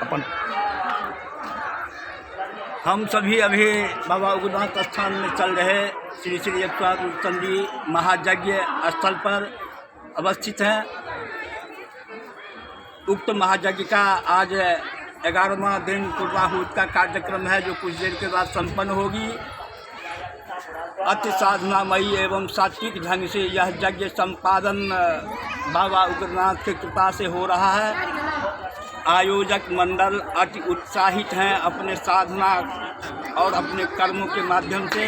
अपन हम सभी अभी बाबा उग्रनाथ स्थान में चल रहे श्री श्री चंडी महायज्ञ स्थल पर अवस्थित हैं। उक्त महायज्ञ का आज 11वां दिन पूर्वाहुति का कार्यक्रम है, जो कुछ देर के बाद संपन्न होगी। अति साधनामयी एवं सात्विक ढंग से यह यज्ञ संपादन बाबा उग्रनाथ की कृपा से हो रहा है। आयोजक मंडल अति उत्साहित हैं अपने साधना और अपने कर्मों के माध्यम से।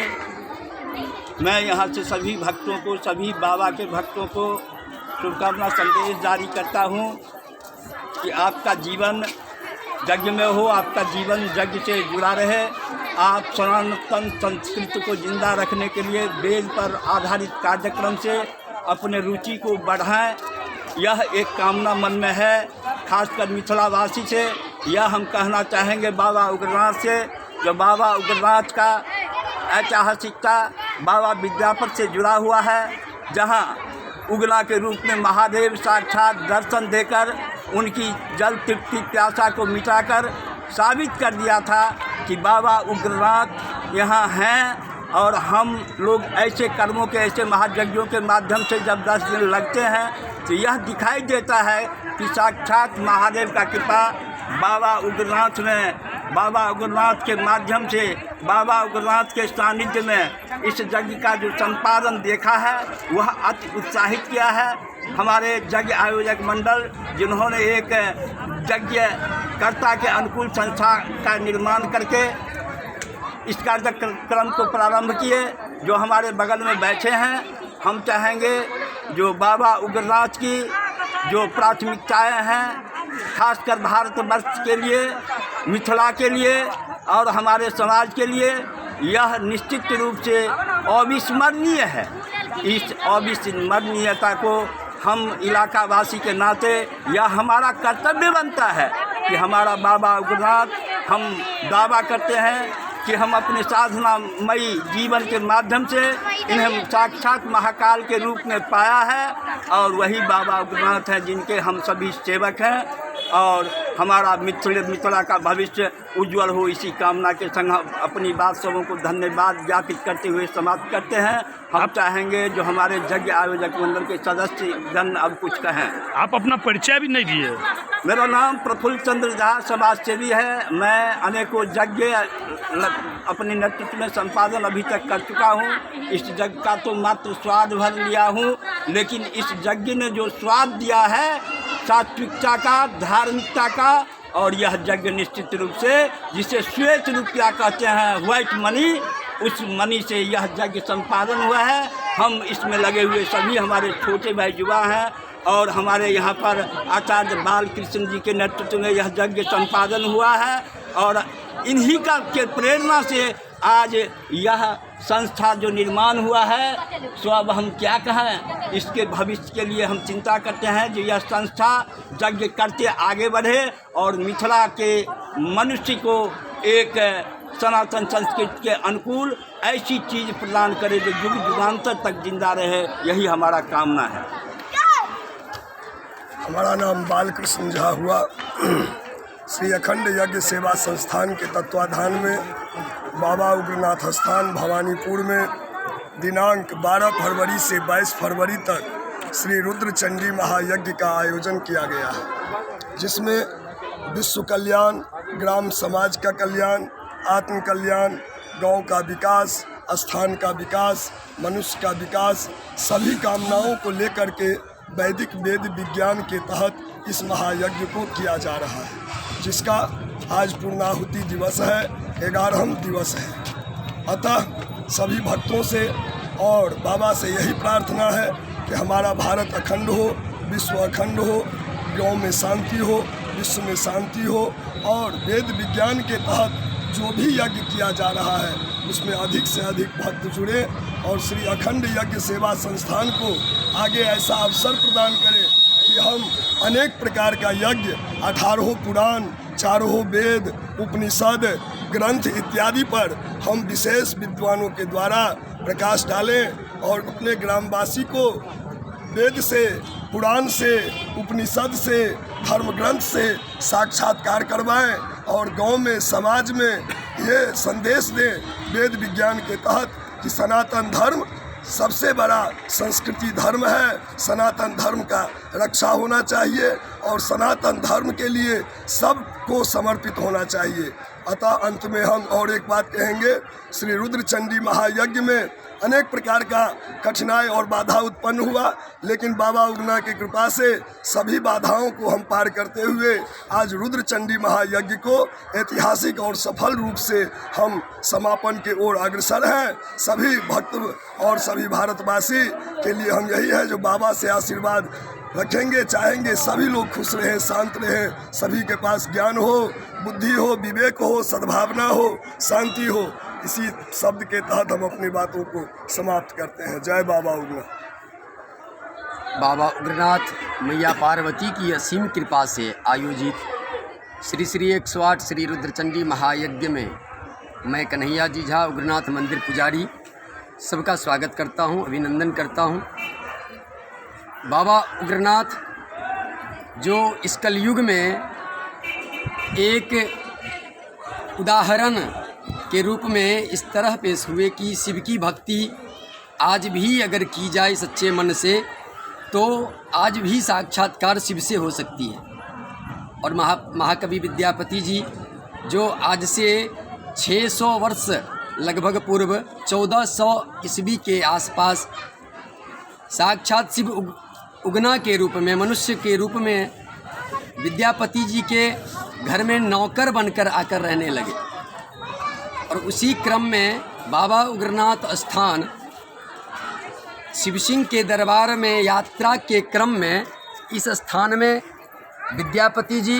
मैं यहाँ से सभी भक्तों को, सभी बाबा के भक्तों को शुभकामना संदेश जारी करता हूँ कि आपका जीवन यज्ञ में हो, आपका जीवन यज्ञ से जुड़ा रहे। आप सनातन संस्कृति को जिंदा रखने के लिए वेद पर आधारित कार्यक्रम से अपने रुचि को बढ़ाएं। यह एक कामना मन में है, खासकर मिथिलावासी से। यह हम कहना चाहेंगे बाबा उग्रनाथ से, जो बाबा उग्रनाथ का ऐतिहासिकता बाबा विद्यापति से जुड़ा हुआ है, जहाँ उगना के रूप में महादेव साक्षात दर्शन देकर उनकी जल तृप्ति प्यासा को मिटाकर साबित कर दिया था कि बाबा उग्रनाथ यहाँ हैं। और हम लोग ऐसे कर्मों के, ऐसे महायज्ञों के माध्यम से जब 10 दिन लगते हैं तो यह दिखाई देता है कि साक्षात महादेव का कृपा बाबा उग्रनाथ में, बाबा उग्रनाथ के माध्यम से, बाबा उग्रनाथ के सानिध्य में इस यज्ञ का जो संपादन देखा है वह अति उत्साहित किया है। हमारे यज्ञ आयोजक मंडल, जिन्होंने एक यज्ञ कर्ता के अनुकूल संस्था का निर्माण करके इस कार्यक्रम को प्रारंभ किए, जो हमारे बगल में बैठे हैं। हम चाहेंगे जो बाबा उग्रनाथ की जो प्राथमिकताएं हैं, खासकर भारतवर्ष के लिए, मिथिला के लिए और हमारे समाज के लिए, यह निश्चित रूप से अविस्मरणीय है। इस अविस्मरणीयता को हम इलाकावासी के नाते यह हमारा कर्तव्य बनता है कि हमारा बाबा उग्रनाथ, हम दावा करते हैं कि हम अपने साधनामयी जीवन के माध्यम से इन्हें साक्षात महाकाल के रूप में पाया है, और वही बाबा उग्रनाथ हैं जिनके हम सभी सेवक हैं। और हमारा मिथिला का भविष्य उज्जवल हो, इसी कामना के संग अपनी बात सबों को धन्यवाद ज्ञापित करते हुए समाप्त करते हैं। हम चाहेंगे जो हमारे यज्ञ आयोजक मंडल के सदस्य जन अब कुछ कहें। आप अपना परिचय भी नहीं दिए। मेरा नाम प्रफुल्ल चंद्र झा समाज सेवी है। मैं अनेकों यज्ञ अपने नेतृत्व में संपादन अभी तक कर चुका हूँ। इस यज्ञ का तो मात्र स्वाद भर लिया हूँ, लेकिन इस यज्ञ ने जो स्वाद दिया है सात्विकता का, धार्मिकता का, और यह यज्ञ निश्चित रूप से जिसे श्वेत रुपया कहते हैं, व्हाइट मनी, उस मनी से यह यज्ञ संपादन हुआ है। हम इसमें लगे हुए सभी हमारे छोटे भाई युवा हैं, और हमारे यहाँ पर आचार्य बालकृष्ण जी के नेतृत्व में यह यज्ञ संपादन हुआ है। और इन्हीं का के प्रेरणा से आज यह संस्था जो निर्माण हुआ है, सो अब हम क्या कहें, इसके भविष्य के लिए हम चिंता करते हैं जो यह संस्था यज्ञ करते आगे बढ़े और मिथिला के मनुष्य को एक सनातन संस्कृति के अनुकूल ऐसी चीज़ प्रदान करे जो युग युगांतर तक जिंदा रहे। यही हमारा कामना है। हमारा नाम बालकृष्ण झा हुआ। श्री अखंड यज्ञ सेवा संस्थान के तत्वाधान में बाबा उग्रनाथ स्थान भवानीपुर में दिनांक 12 फरवरी से 22 फरवरी तक श्री रुद्र चंडी महायज्ञ का आयोजन किया गया है, जिसमें विश्व कल्याण, ग्राम समाज का कल्याण, आत्म कल्याण, गांव का विकास, स्थान का विकास, मनुष्य का विकास, सभी कामनाओं को लेकर के वैदिक वेद विज्ञान के तहत इस महायज्ञ को किया जा रहा है, जिसका आज पूर्णाहुति दिवस है, 11वां दिवस है। अतः सभी भक्तों से और बाबा से यही प्रार्थना है कि हमारा भारत अखंड हो, विश्व अखंड हो, गाँव में शांति हो, विश्व में शांति हो, और वेद विज्ञान के तहत जो भी यज्ञ किया जा रहा है उसमें अधिक से अधिक भक्त जुड़े और श्री अखंड यज्ञ सेवा संस्थान को आगे ऐसा अवसर प्रदान करें कि हम अनेक प्रकार का यज्ञ, 18 पुराण, 4 वेद, उपनिषद, ग्रंथ इत्यादि पर हम विशेष विद्वानों के द्वारा प्रकाश डालें और अपने ग्रामवासी को वेद से, पुराण से, उपनिषद से, धर्म ग्रंथ से साक्षात्कार करवाएं और गांव में, समाज में ये संदेश दें वेद विज्ञान के तहत कि सनातन धर्म सबसे बड़ा संस्कृति धर्म है। सनातन धर्म का रक्षा होना चाहिए और सनातन धर्म के लिए सबको समर्पित होना चाहिए। अतः अंत में हम और एक बात कहेंगे, श्री रुद्र चंडी महायज्ञ में अनेक प्रकार का कठिनाई और बाधा उत्पन्न हुआ, लेकिन बाबा उगना की कृपा से सभी बाधाओं को हम पार करते हुए आज रुद्र चंडी महायज्ञ को ऐतिहासिक और सफल रूप से हम समापन के ओर अग्रसर हैं। सभी भक्त और सभी भारतवासी के लिए हम यही है जो बाबा से आशीर्वाद रखेंगे, चाहेंगे सभी लोग खुश रहें, शांत रहें, सभी के पास ज्ञान हो, बुद्धि हो, विवेक हो, सद्भावना हो, शांति हो। इसी शब्द के तहत हम अपनी बातों को समाप्त करते हैं। जय बाबा उगना। बाबा उग्रनाथ मैया पार्वती की असीम कृपा से आयोजित श्री श्री 108 श्री रुद्रचंडी महायज्ञ में मैं कन्हैया जी झा उग्रनाथ मंदिर पुजारी सबका स्वागत करता हूं, अभिनंदन करता हूं। बाबा उग्रनाथ जो इस कलयुग में एक उदाहरण के रूप में इस तरह पेश हुए कि शिव की भक्ति आज भी अगर की जाए सच्चे मन से तो आज भी साक्षात्कार शिव से हो सकती है। और महाकवि विद्यापति जी जो आज से 600 वर्ष लगभग पूर्व 1400 ईस्वी के आसपास साक्षात शिव उगना के रूप में, मनुष्य के रूप में विद्यापति जी के घर में नौकर बनकर आकर रहने लगे। और उसी क्रम में बाबा उग्रनाथ स्थान शिव सिंह के दरबार में यात्रा के क्रम में इस स्थान में विद्यापति जी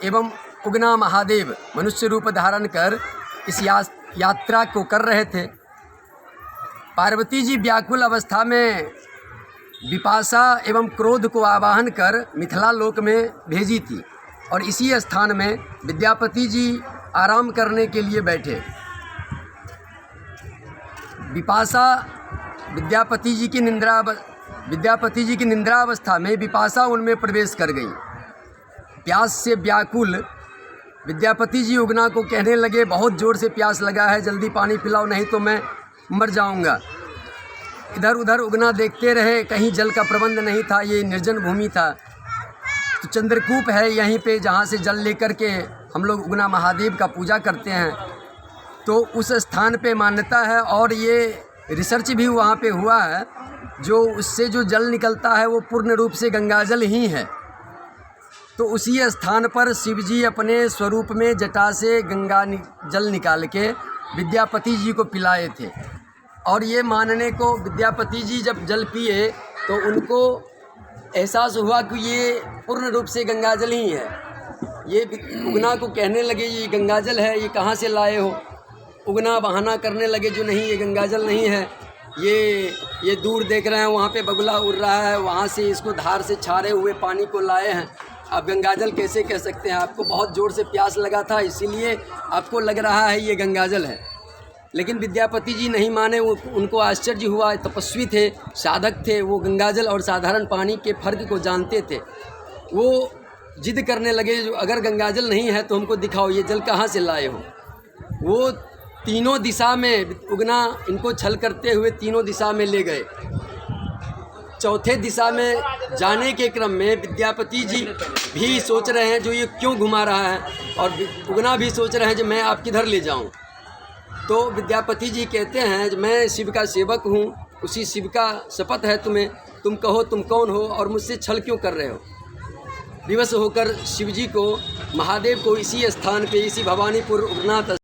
एवं उगना महादेव मनुष्य रूप धारण कर इस यात्रा को कर रहे थे। पार्वती जी व्याकुल अवस्था में विपाशा एवं क्रोध को आवाहन कर मिथिला लोक में भेजी थी और इसी स्थान में विद्यापति जी आराम करने के लिए बैठे। विपाशा विद्यापति जी की निंद्रावस्था में विपाशा उनमें प्रवेश कर गई। प्यास से व्याकुल विद्यापति जी उगना को कहने लगे, बहुत ज़ोर से प्यास लगा है, जल्दी पानी पिलाओ नहीं तो मैं मर जाऊंगा। इधर उधर उगना देखते रहे, कहीं जल का प्रबंध नहीं था, ये निर्जन भूमि था। तो चंद्रकूप है यहीं पे जहाँ से जल लेकर के हम लोग उगना महादेव का पूजा करते हैं। तो उस स्थान पे मान्यता है और ये रिसर्च भी वहाँ पे हुआ है, जो उससे जो जल निकलता है वो पूर्ण रूप से गंगाजल ही है। तो उसी स्थान पर शिव जी अपने स्वरूप में जटा से गंगा जल निकाल के विद्यापति जी को पिलाए थे। और ये मानने को विद्यापति जी जब जल पिए तो उनको एहसास हुआ कि ये पूर्ण रूप से गंगाजल ही है। ये उगना को कहने लगे ये गंगाजल है, ये कहाँ से लाए हो। उगना बहाना करने लगे जो नहीं ये गंगाजल नहीं है, ये दूर देख रहे हैं वहाँ पे बगुला उड़ रहा है, वहाँ से इसको धार से छारे हुए पानी को लाए हैं। आप गंगाजल कैसे कह सकते हैं, आपको बहुत ज़ोर से प्यास लगा था इसीलिए आपको लग रहा है ये गंगाजल है। लेकिन विद्यापति जी नहीं माने, उनको आश्चर्य हुआ। तपस्वी थे, साधक थे, वो गंगाजल और साधारण पानी के फ़र्क को जानते थे। वो जिद करने लगे जो अगर गंगाजल नहीं है तो हमको दिखाओ ये जल कहाँ से लाए हो। वो तीनों दिशा में उगना इनको छल करते हुए तीनों दिशा में ले गए। चौथे दिशा में जाने के क्रम में विद्यापति जी भी सोच रहे हैं जो ये क्यों घुमा रहा है, और उगना भी सोच रहे हैं जो मैं आप किधर ले जाऊं। तो विद्यापति जी कहते हैं मैं शिव का सेवक हूँ, उसी शिव का शपथ है तुम्हें, तुम कहो तुम कौन हो और मुझसे छल क्यों कर रहे हो। विवश होकर शिव जी को, महादेव को इसी स्थान पे, इसी भवानीपुर उग्रनाथ